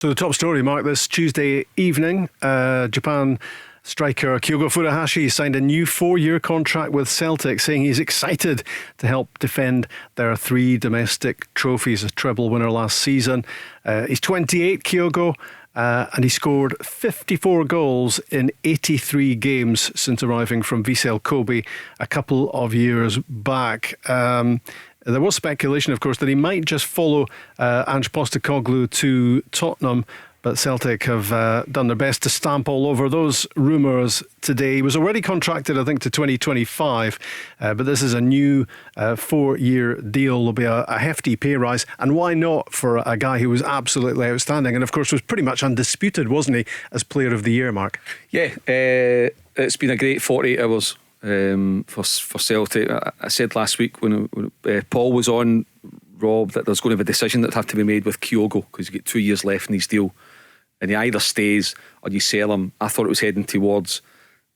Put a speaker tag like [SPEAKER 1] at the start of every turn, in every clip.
[SPEAKER 1] So the top story, Mark, this Tuesday evening, Japan striker Kyogo signed a new 4-year contract with Celtic, saying he's excited to help defend their 3 domestic trophies, a treble winner last season. He's 28, Kyogo, and he scored 54 goals in 83 games since arriving from Vissel Kobe a couple of years back. There was speculation, of course, that he might just follow Ange Postecoglou to Tottenham, but Celtic have done their best to stamp all over those rumours today. He was already contracted, I think, to 2025, but this is a new 4-year deal. There'll be a hefty pay rise, and why not for a guy who was absolutely outstanding and, of course, was pretty much undisputed, wasn't he, as Player of the Year, Mark?
[SPEAKER 2] Yeah, it's been a great 48 hours for Celtic. I said last week when Paul was on, Rob, that there's going to be a decision that have to be made with Kyogo because you get 2 years left in his deal, and he either stays or you sell him. I thought it was heading towards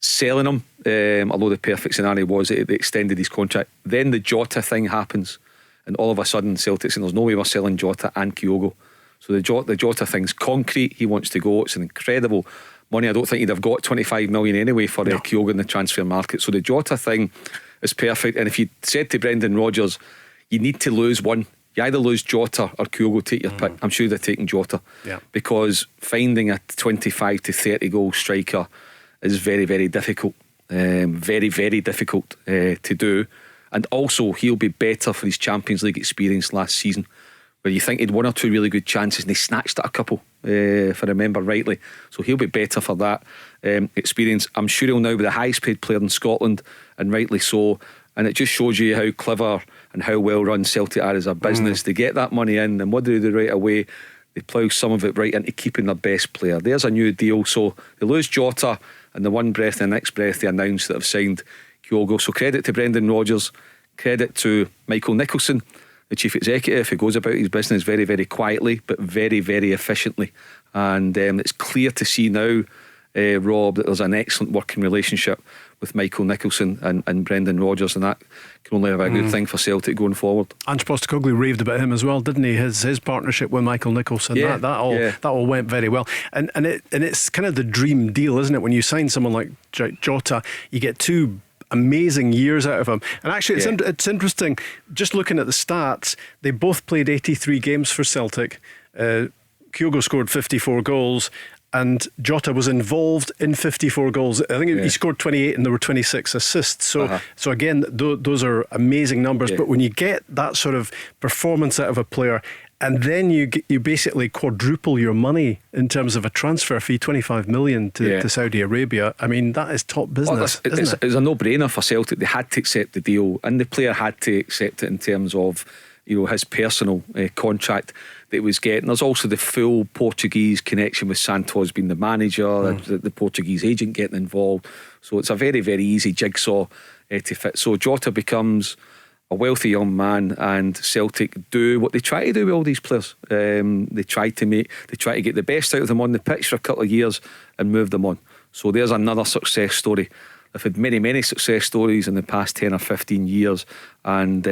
[SPEAKER 2] selling him, although the perfect scenario was they extended his contract. Then the Jota thing happens, and all of a sudden Celtic saying there's no way we're selling Jota and Kyogo. So the Jota thing's concrete. He wants to go. It's an incredible money. I don't think he'd have got 25 million anyway for Kyogo in the transfer market. So the Jota thing is perfect. And if you said to Brendan Rodgers, you need to lose one, you either lose Jota or Kyogo, take your pick. I'm sure they're taking Jota, because finding a 25 to 30 goal striker is very, very difficult. Very, very difficult to do. And also he'll be better for his Champions League experience last season, where you think he'd 1 or 2 really good chances and he snatched at a couple, if I remember rightly. So he'll be better for that experience. I'm sure he'll now be the highest paid player in Scotland, and rightly so. And it just shows you how clever and how well run Celtic are as a business. They get that money in, and what do they do right away? They plough some of it right into keeping their best player. There's a new deal. So they lose Jota, and the one breath and the next breath they announce that have signed Kyogo. So credit to Brendan Rodgers, credit to Michael Nicholson, the chief executive, who goes about his business very, very quietly but very, very efficiently. And it's clear to see now, Rob, that there's an excellent working relationship with Michael Nicholson and Brendan Rodgers, and that can only have a good thing for Celtic going forward.
[SPEAKER 1] Ange Postecoglou raved about him as well, didn't he? His partnership with Michael Nicholson, that all went very well. And it's kind of the dream deal, isn't it? When you sign someone like Jota, you get 2 amazing years out of him. And actually it's interesting, just looking at the stats, they both played 83 games for Celtic. Kyogo scored 54 goals and Jota was involved in 54 goals. I think he scored 28 and there were 26 assists. So again, those are amazing numbers. But when you get that sort of performance out of a player, and then you basically quadruple your money in terms of a transfer fee, 25 million to Saudi Arabia. I mean, that is top business, isn't it?
[SPEAKER 2] It's a no-brainer for Celtic. They had to accept the deal, and the player had to accept it in terms of, you know, his personal contract that he was getting. There's also the full Portuguese connection with Santos being the manager, the Portuguese agent getting involved. So it's a very, very easy jigsaw to fit. So Jota becomes a wealthy young man, and Celtic do what they try to do with all these players. They try to get the best out of them on the pitch for a couple of years and move them on. So there's another success story. I've had many, many success stories in the past 10 or 15 years, and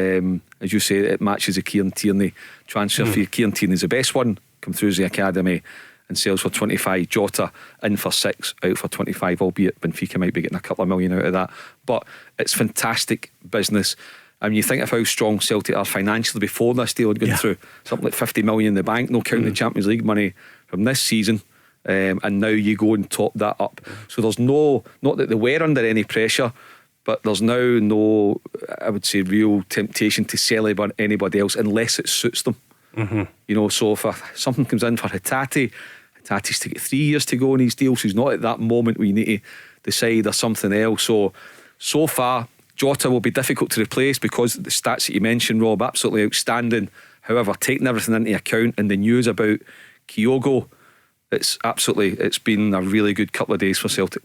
[SPEAKER 2] as you say, it matches the Kieran Tierney transfer fee. Kieran Tierney is the best one, come through the academy and sells for 25. Jota in for 6, out for 25, albeit Benfica might be getting a couple of million out of that. But it's fantastic business. I mean, you think of how strong Celtic are financially before this deal had gone through. Something like 50 million in the bank, no counting the Champions League money from this season. And now you go and top that up. So there's not that they were under any pressure, but there's now no, I would say, real temptation to sell anybody else unless it suits them. You know, so if something comes in for Hatate's to get 3 years to go on his deal, so he's not at that moment where you need to decide or something else. So far Jota will be difficult to replace because the stats that you mentioned, Rob, absolutely outstanding. However, taking everything into account and the news about Kyogo, it's been a really good couple of days for Celtic.